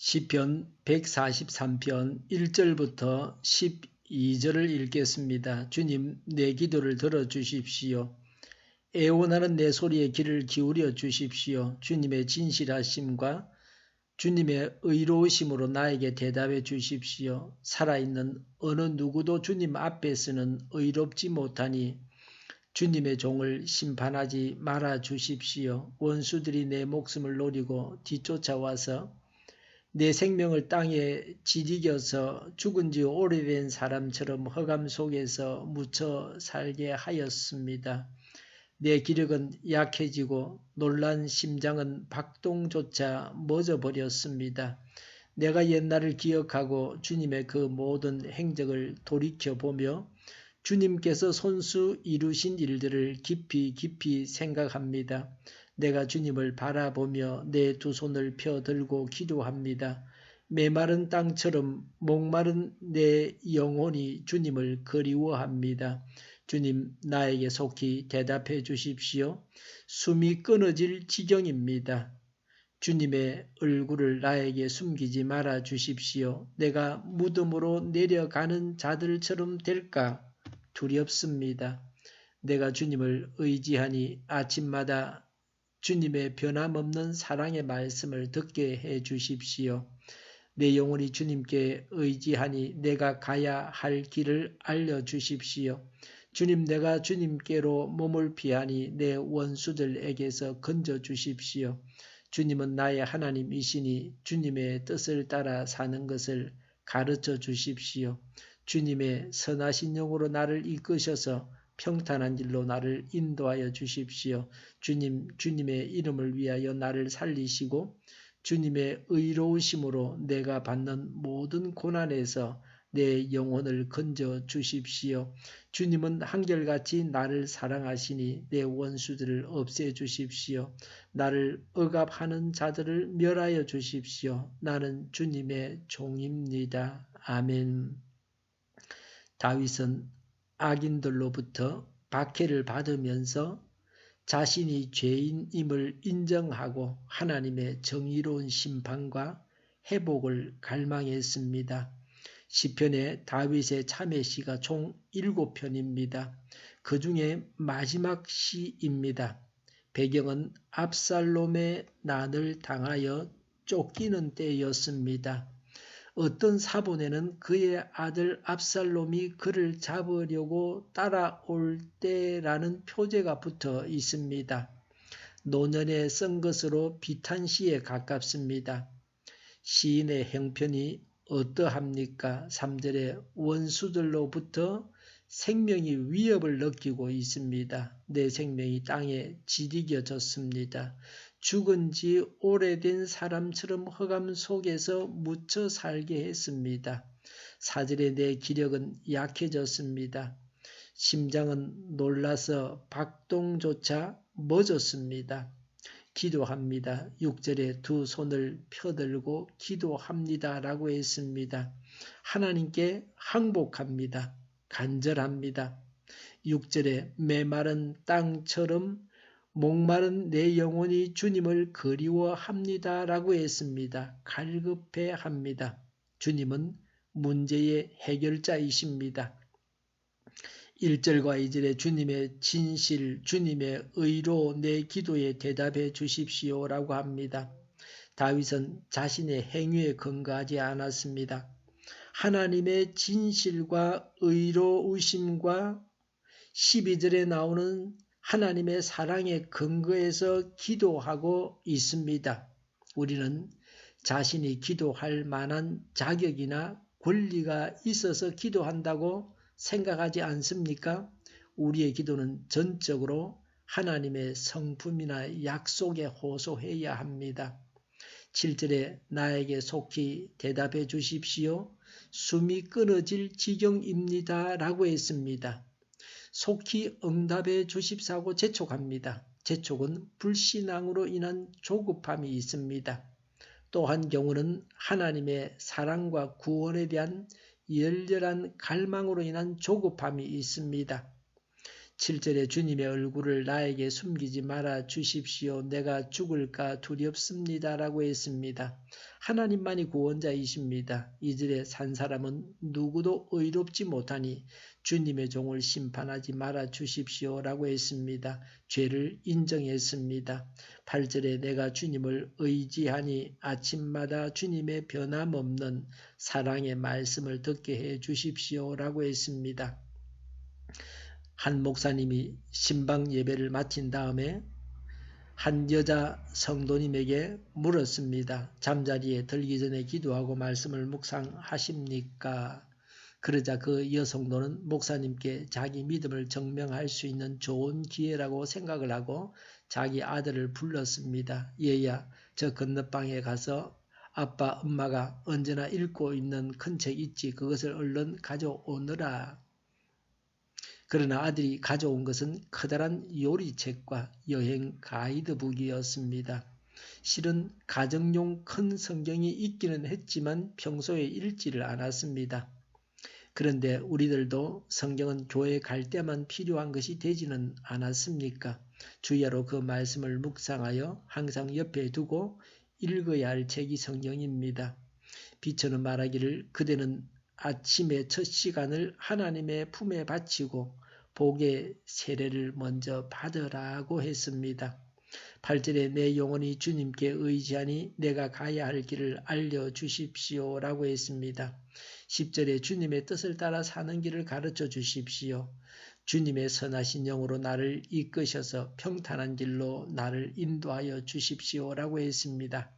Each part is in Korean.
시편 143편 1절부터 12절을 읽겠습니다. 주님, 내 기도를 들어주십시오. 애원하는 내 소리에 귀를 기울여 주십시오. 주님의 진실하심과 주님의 의로우심으로 나에게 대답해 주십시오. 살아있는 어느 누구도 주님 앞에서는 의롭지 못하니 주님의 종을 심판하지 말아 주십시오. 원수들이 내 목숨을 노리고 뒤쫓아와서 내 생명을 땅에 지리겨서 죽은 지 오래된 사람처럼 흑암 속에서 묻혀 살게 하였습니다. 내 기력은 약해지고 놀란 심장은 박동조차 멎어버렸습니다. 내가 옛날을 기억하고 주님의 그 모든 행적을 돌이켜보며 주님께서 손수 이루신 일들을 깊이 생각합니다. 내가 주님을 바라보며 내 두 손을 펴들고 기도합니다. 메마른 땅처럼 목마른 내 영혼이 주님을 그리워합니다. 주님, 나에게 속히 대답해 주십시오. 숨이 끊어질 지경입니다. 주님의 얼굴을 나에게 숨기지 말아 주십시오. 내가 무덤으로 내려가는 자들처럼 될까 두렵습니다. 내가 주님을 의지하니 아침마다 주님의 변함없는 사랑의 말씀을 듣게 해 주십시오. 내 영혼이 주님께 의지하니 내가 가야 할 길을 알려주십시오. 주님, 내가 주님께로 몸을 피하니 내 원수들에게서 건져주십시오. 주님은 나의 하나님이시니 주님의 뜻을 따라 사는 것을 가르쳐 주십시오. 주님의 선하신 영으로 나를 이끄셔서 평탄한 길로 나를 인도하여 주십시오. 주님, 주님의 이름을 위하여 나를 살리시고 주님의 의로우심으로 내가 받는 모든 고난에서 내 영혼을 건져 주십시오. 주님은 한결같이 나를 사랑하시니 내 원수들을 없애 주십시오. 나를 억압하는 자들을 멸하여 주십시오. 나는 주님의 종입니다. 아멘. 다윗은 악인들로부터 박해를 받으면서 자신이 죄인임을 인정하고 하나님의 정의로운 심판과 회복을 갈망했습니다. 시편에 다윗의 참회시가 총 7편입니다. 그 중에 마지막 시입니다. 배경은 압살롬의 난을 당하여 쫓기는 때였습니다. 어떤 사본에는 그의 아들 압살롬이 그를 잡으려고 따라올 때라는 표제가 붙어 있습니다. 노년에 쓴 것으로 비탄시에 가깝습니다. 시인의 형편이 어떠합니까? 3절에 원수들로부터 생명이 위협을 느끼고 있습니다. 내 생명이 땅에 지리겨졌습니다. 죽은 지 오래된 사람처럼 흑암 속에서 묻혀 살게 했습니다. 4절에 내 기력은 약해졌습니다. 심장은 놀라서 박동조차 멎었습니다. 기도합니다. 6절에 두 손을 펴들고 기도합니다. 라고 했습니다. 하나님께 항복합니다. 간절합니다. 6절에 메마른 땅처럼 목마른 내 영혼이 주님을 그리워합니다. 라고 했습니다. 갈급해합니다. 주님은 문제의 해결자이십니다. 1절과 2절에 주님의 진실, 주님의 의로 내 기도에 대답해 주십시오 라고 합니다. 다윗은 자신의 행위에 근거하지 않았습니다. 하나님의 진실과 의로우심과 12절에 나오는 하나님의 사랑에 근거해서 기도하고 있습니다. 우리는 자신이 기도할 만한 자격이나 권리가 있어서 기도한다고 생각하지 않습니까? 우리의 기도는 전적으로 하나님의 성품이나 약속에 호소해야 합니다. 7절에 나에게 속히 대답해 주십시오. 숨이 끊어질 지경입니다. 라고 했습니다. 속히 응답해 주십사고 재촉합니다. 재촉은 불신앙으로 인한 조급함이 있습니다. 또 한 경우는 하나님의 사랑과 구원에 대한 열렬한 갈망으로 인한 조급함이 있습니다. 7절에 주님의 얼굴을 나에게 숨기지 말아 주십시오. 내가 죽을까 두렵습니다. 라고 했습니다. 하나님만이 구원자이십니다. 2절에 산 사람은 누구도 의롭지 못하니 주님의 종을 심판하지 말아 주십시오. 라고 했습니다. 죄를 인정했습니다. 8절에 내가 주님을 의지하니 아침마다 주님의 변함없는 사랑의 말씀을 듣게 해 주십시오. 라고 했습니다. 한 목사님이 신방 예배를 마친 다음에 한 여자 성도님에게 물었습니다. 잠자리에 들기 전에 기도하고 말씀을 묵상하십니까? 그러자 그 여성도는 목사님께 자기 믿음을 증명할 수 있는 좋은 기회라고 생각을 하고 자기 아들을 불렀습니다. 얘야, 저 건너방에 가서 아빠, 엄마가 언제나 읽고 있는 큰 책 있지? 그것을 얼른 가져오너라. 그러나 아들이 가져온 것은 커다란 요리책과 여행 가이드북이었습니다. 실은 가정용 큰 성경이 있기는 했지만 평소에 읽지를 않았습니다. 그런데 우리들도 성경은 교회 갈 때만 필요한 것이 되지는 않았습니까? 주야로 그 말씀을 묵상하여 항상 옆에 두고 읽어야 할 책이 성경입니다. 비천은 말하기를 그대는 아침의 첫 시간을 하나님의 품에 바치고 복의 세례를 먼저 받으라고 했습니다. 8절에 내 영혼이 주님께 의지하니 내가 가야 할 길을 알려주십시오 라고 했습니다. 10절에 주님의 뜻을 따라 사는 길을 가르쳐 주십시오. 주님의 선하신 영으로 나를 이끄셔서 평탄한 길로 나를 인도하여 주십시오 라고 했습니다.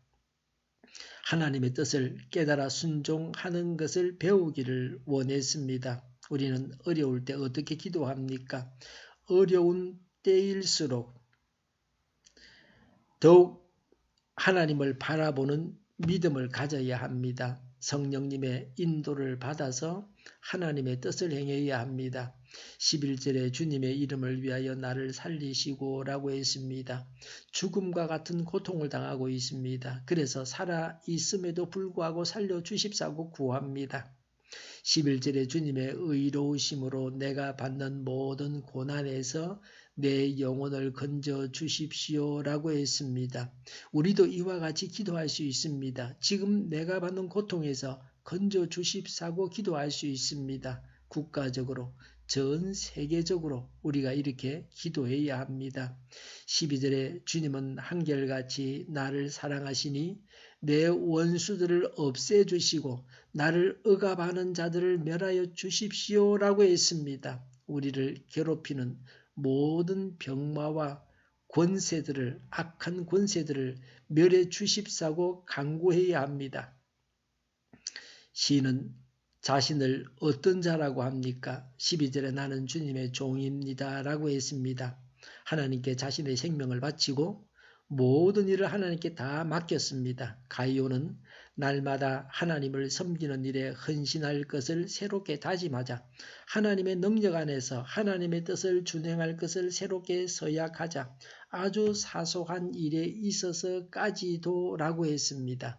하나님의 뜻을 깨달아 순종하는 것을 배우기를 원했습니다. 우리는 어려울 때 어떻게 기도합니까? 어려운 때일수록 더욱 하나님을 바라보는 믿음을 가져야 합니다. 성령님의 인도를 받아서 하나님의 뜻을 행해야 합니다. 11절에 주님의 이름을 위하여 나를 살리시고 라고 했습니다. 죽음과 같은 고통을 당하고 있습니다. 그래서 살아 있음에도 불구하고 살려주십사고 구합니다. 11절에 주님의 의로우심으로 내가 받는 모든 고난에서 내 영혼을 건져 주십시오 라고 했습니다. 우리도 이와 같이 기도할 수 있습니다. 지금 내가 받는 고통에서 건져 주십사고 기도할 수 있습니다. 국가적으로, 전 세계적으로 우리가 이렇게 기도해야 합니다. 12절에 주님은 한결같이 나를 사랑하시니 내 원수들을 없애주시고 나를 억압하는 자들을 멸하여 주십시오 라고 했습니다. 우리를 괴롭히는 모든 병마와 권세들을, 악한 권세들을 멸해 주십사고 간구해야 합니다. 시인은 자신을 어떤 자라고 합니까? 12절에 나는 주님의 종입니다 라고 했습니다. 하나님께 자신의 생명을 바치고 모든 일을 하나님께 다 맡겼습니다. 가이오는 날마다 하나님을 섬기는 일에 헌신할 것을 새롭게 다짐하자. 하나님의 능력 안에서 하나님의 뜻을 준행할 것을 새롭게 서약하자. 아주 사소한 일에 있어서까지도 라고 했습니다.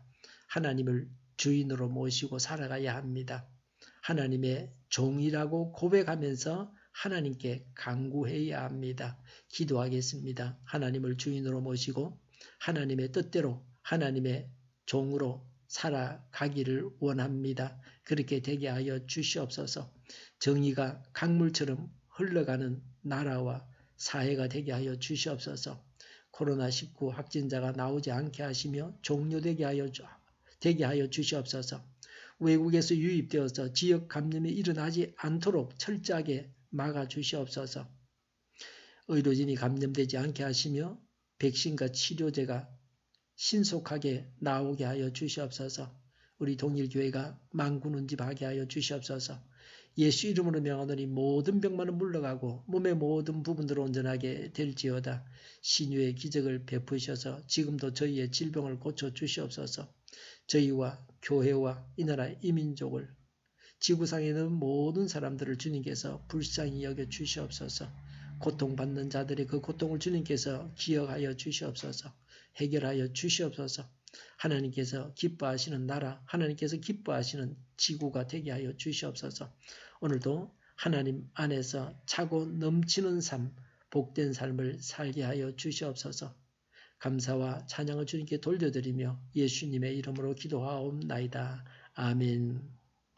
하나님을 주인으로 모시고 살아가야 합니다. 하나님의 종이라고 고백하면서 하나님께 간구해야 합니다. 기도하겠습니다. 하나님을 주인으로 모시고 하나님의 뜻대로 하나님의 종으로 살아가기를 원합니다. 그렇게 되게 하여 주시옵소서. 정의가 강물처럼 흘러가는 나라와 사회가 되게 하여 주시옵소서. 코로나19 확진자가 나오지 않게 하시며 종료되게 하여 주시옵소서. 외국에서 유입되어서 지역 감염이 일어나지 않도록 철저하게 막아주시옵소서. 의료진이 감염되지 않게 하시며 백신과 치료제가 신속하게 나오게 하여 주시옵소서. 우리 동일교회가 만군운집하게 하여 주시옵소서. 예수 이름으로 명하노니 모든 병만은 물러가고 몸의 모든 부분들을 온전하게 될지어다. 신유의 기적을 베푸셔서 지금도 저희의 질병을 고쳐 주시옵소서. 저희와 교회와 이 나라 이민족을 지구상에 있는 모든 사람들을 주님께서 불쌍히 여겨 주시옵소서. 고통받는 자들의 그 고통을 주님께서 기억하여 주시옵소서. 해결하여 주시옵소서. 하나님께서 기뻐하시는 나라, 하나님께서 기뻐하시는 지구가 되게 하여 주시옵소서. 오늘도 하나님 안에서 차고 넘치는 삶, 복된 삶을 살게 하여 주시옵소서. 감사와 찬양을 주님께 돌려드리며 예수님의 이름으로 기도하옵나이다. 아멘.